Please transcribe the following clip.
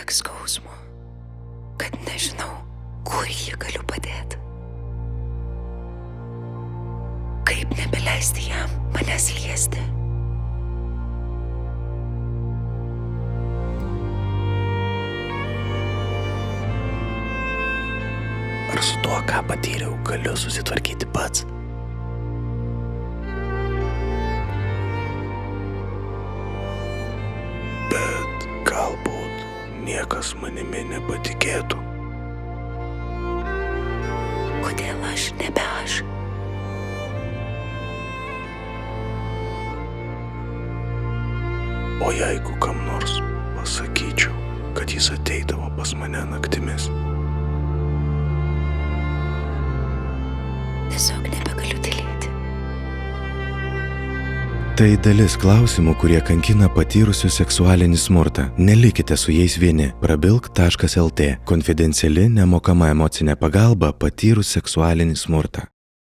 tiek skausmo, kad nežinau, kur jį galiu padėti. Kaip nebeleisti jam manęs liesti? Ar su tuo, ką patyriau, galiu susitvarkyti pats? Bet galbūt niekas manimi nepatikėtų. Kodėl aš nebe aš? O jeigu kam nors pasakyčiau, kad jis ateidavo pas mane naktimis? Tiesiog nebegaliu tylėti. Tai dalis klausimų, kurie kankina patyrusius seksualinį smurtą. Nelikite su jais vieni. Prabilk.lt. Konfidenciali nemokama emocinė pagalba patyrus seksualinį smurtą.